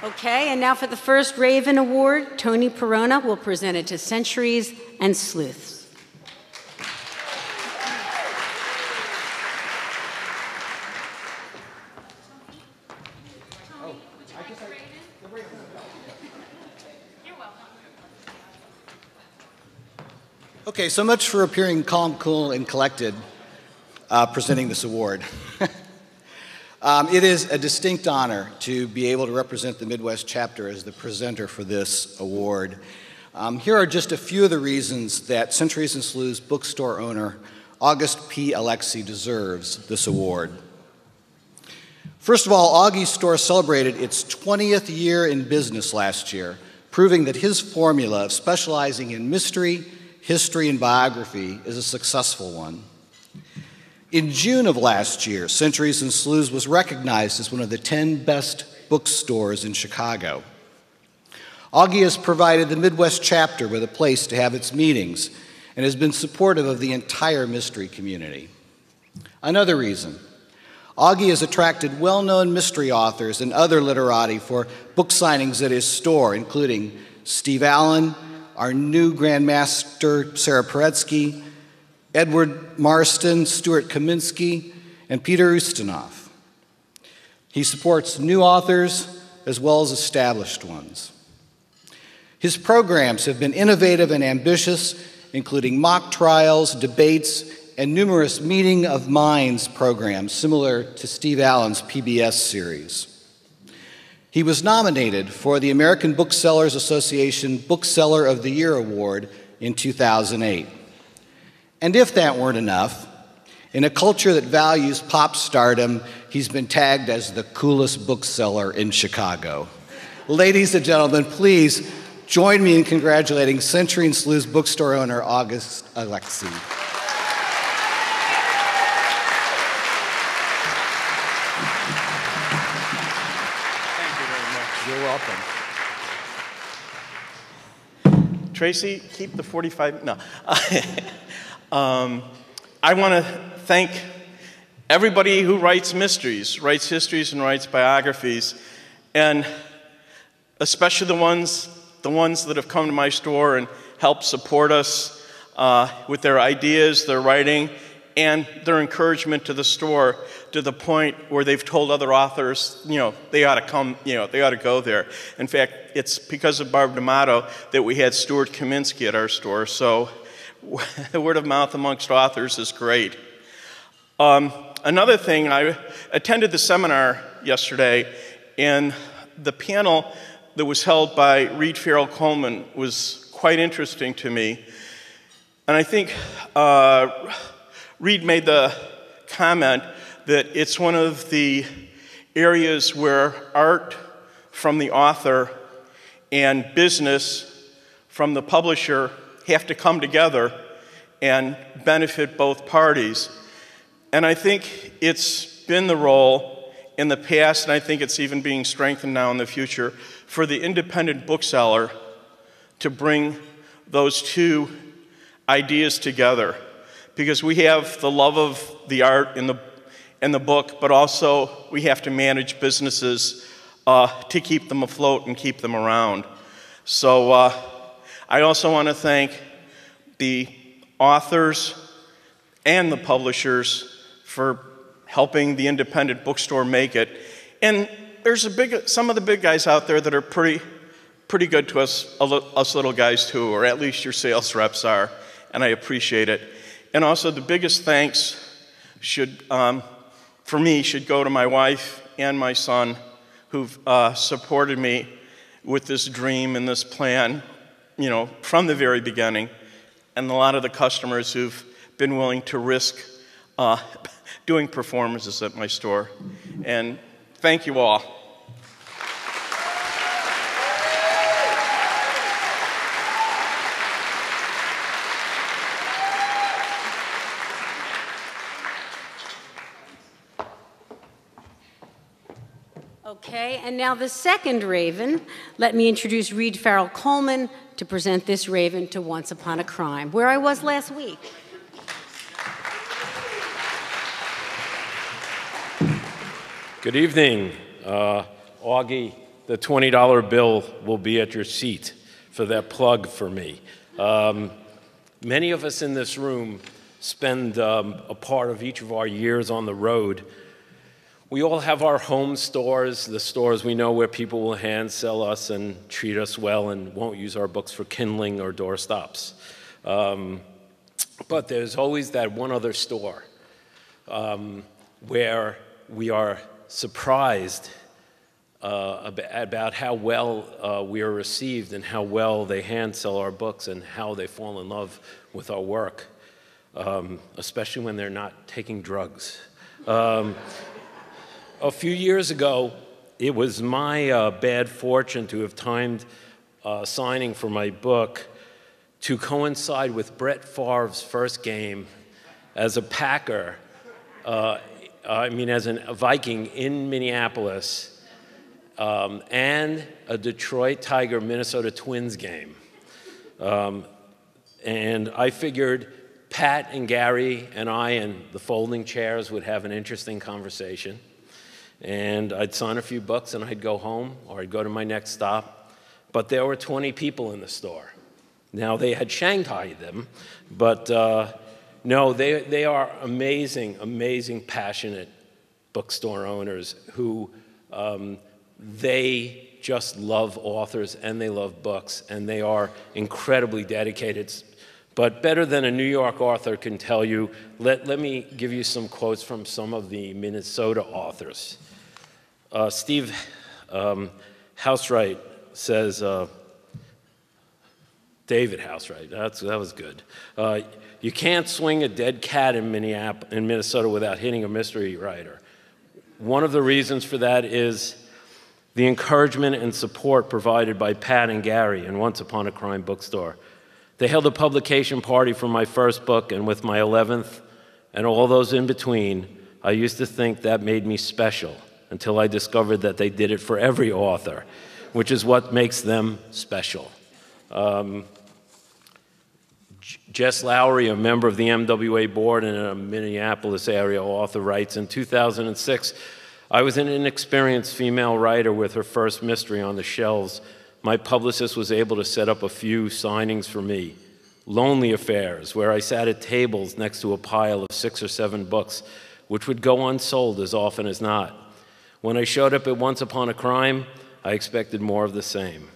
Okay, and now for the first Raven Award, Tony Perona will present it to Centuries and Sleuths. Okay, so much for appearing calm, cool, and collected presenting this award. It is a distinct honor to be able to represent the Midwest chapter as the presenter for this award. Here are just a few of the reasons that Centuries and Sleuths bookstore owner August P. Alexi deserves this award. First of all, Augie's store celebrated its 20th year in business last year, proving that his formula of specializing in mystery, history, and biography is a successful one. In June of last year, Centuries and Sleuths was recognized as one of the 10 best bookstores in Chicago. Augie has provided the Midwest chapter with a place to have its meetings and has been supportive of the entire mystery community. Another reason, Augie has attracted well-known mystery authors and other literati for book signings at his store, including Steve Allen, our new Grand Master, Sarah Paretsky, Edward Marston, Stuart Kaminsky, and Peter Ustinov. He supports new authors as well as established ones. His programs have been innovative and ambitious, including mock trials, debates, and numerous meeting of minds programs similar to Steve Allen's PBS series. He was nominated for the American Booksellers Association Bookseller of the Year Award in 2008. And if that weren't enough, in a culture that values pop stardom, he's been tagged as the coolest bookseller in Chicago. Ladies and gentlemen, please join me in congratulating Century and Sleuths bookstore owner August Alexi. You're welcome. Tracy, keep the 45. No. I want to thank everybody who writes mysteries, writes histories, and writes biographies, and especially the ones that have come to my store and helped support us with their ideas, their writing, and their encouragement to the store, to the point where they've told other authors, they ought to come, they ought to go there. In fact, it's because of Barb D'Amato that we had Stuart Kaminsky at our store, so word of mouth amongst authors is great. Another thing, I attended the seminar yesterday, and the panel that was held by Reed Farrell Coleman was quite interesting to me. And I think Reed made the comment that it's one of the areas where art from the author and business from the publisher have to come together and benefit both parties. And I think it's been the role in the past, and I think it's even being strengthened now in the future, for the independent bookseller to bring those two ideas together. Because we have the love of the art in the book, but also we have to manage businesses to keep them afloat and keep them around. So I also want to thank the authors and the publishers for helping the independent bookstore make it. And there's some of the big guys out there that are pretty good to us little guys too, or at least your sales reps are, and I appreciate it. And also the biggest thanks for me should go to my wife and my son who've supported me with this dream and this plan, from the very beginning, and a lot of the customers who've been willing to risk doing performances at my store. And thank you all. Okay, and now the second Raven. Let me introduce Reed Farrell Coleman to present this Raven to Once Upon a Crime, where I was last week. Good evening. Augie the $20 bill will be at your seat for that plug for me. Many of us in this room spend a part of each of our years on the road. We all have our home stores, the stores we know where people will hand sell us and treat us well and won't use our books for kindling or doorstops. But there's always that one other store where we are surprised about how well we are received and how well they hand sell our books and how they fall in love with our work, especially when they're not taking drugs. A few years ago, it was my bad fortune to have timed signing for my book to coincide with Brett Favre's first game as a Packer, as a Viking in Minneapolis, and a Detroit Tiger Minnesota Twins game. And I figured Pat and Gary and I in the folding chairs would have an interesting conversation. And I'd sign a few books and I'd go home or I'd go to my next stop. But there were 20 people in the store. Now, they had shanghaied them, but no, they are amazing, amazing, passionate bookstore owners who they just love authors and they love books and they are incredibly dedicated. But better than a New York author can tell you, let me give you some quotes from some of the Minnesota authors. Steve Housewright says, David Housewright, that was good. You can't swing a dead cat in Minnesota without hitting a mystery writer. One of the reasons for that is the encouragement and support provided by Pat and Gary in Once Upon a Crime Bookstore. They held a publication party for my first book, and with my 11th and all those in between, I used to think that made me special until I discovered that they did it for every author, which is what makes them special. Jess Lowry, a member of the MWA board and a Minneapolis area author, writes, in 2006, I was an inexperienced female writer with her first mystery on the shelves. My publicist was able to set up a few signings for me. Lonely affairs, where I sat at tables next to a pile of 6 or 7 books, which would go unsold as often as not. When I showed up at Once Upon a Crime, I expected more of the same.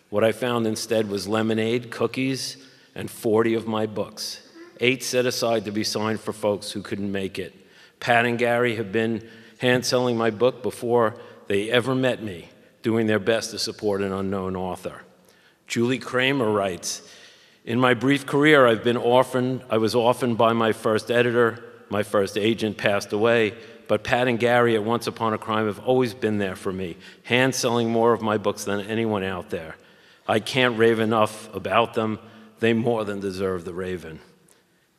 What I found instead was lemonade, cookies, and 40 of my books, 8 set aside to be signed for folks who couldn't make it. Pat and Gary have been hand-selling my book before they ever met me, doing their best to support an unknown author. Julie Kramer writes, in my brief career, I was orphaned by my first editor, my first agent passed away, but Pat and Gary at Once Upon a Crime have always been there for me, hand-selling more of my books than anyone out there. I can't rave enough about them. They more than deserve the raven.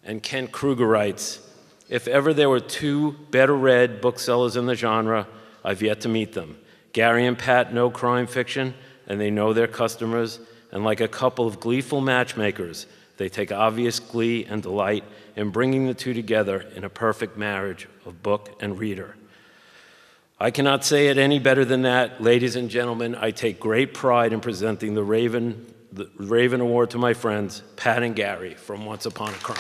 And Kent Kruger writes, if ever there were 2 better-read booksellers in the genre, I've yet to meet them. Gary and Pat know crime fiction, and they know their customers, and like a couple of gleeful matchmakers, they take obvious glee and delight in bringing the two together in a perfect marriage of book and reader. I cannot say it any better than that. Ladies and gentlemen, I take great pride in presenting the Raven Award to my friends, Pat and Gary from Once Upon a Crime.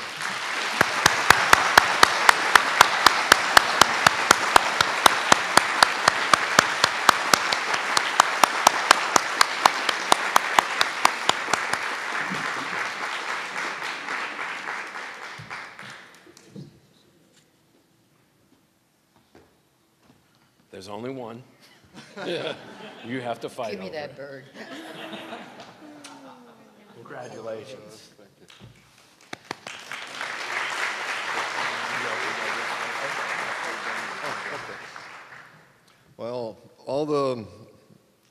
There's only one. You have to fight. Give me over that it. bird. Congratulations. Well, all the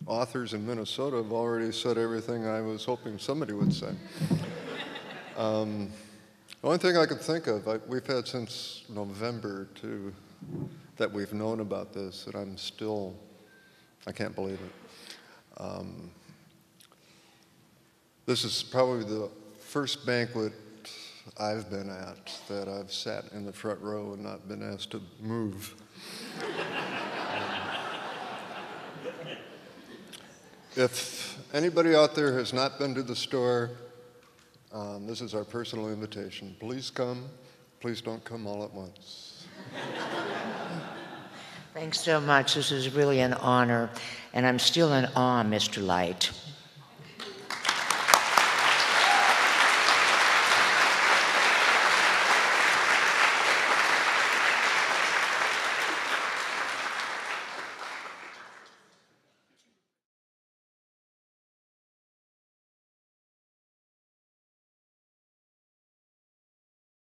authors in Minnesota have already said everything I was hoping somebody would say. The only thing I could think of, we've had since November that we've known about this, and I can't believe it. This is probably the first banquet I've been at that I've sat in the front row and not been asked to move. If anybody out there has not been to the store, this is our personal invitation. Please come. Please don't come all at once. Thanks so much. This is really an honor. And I'm still in awe, Mr. Light.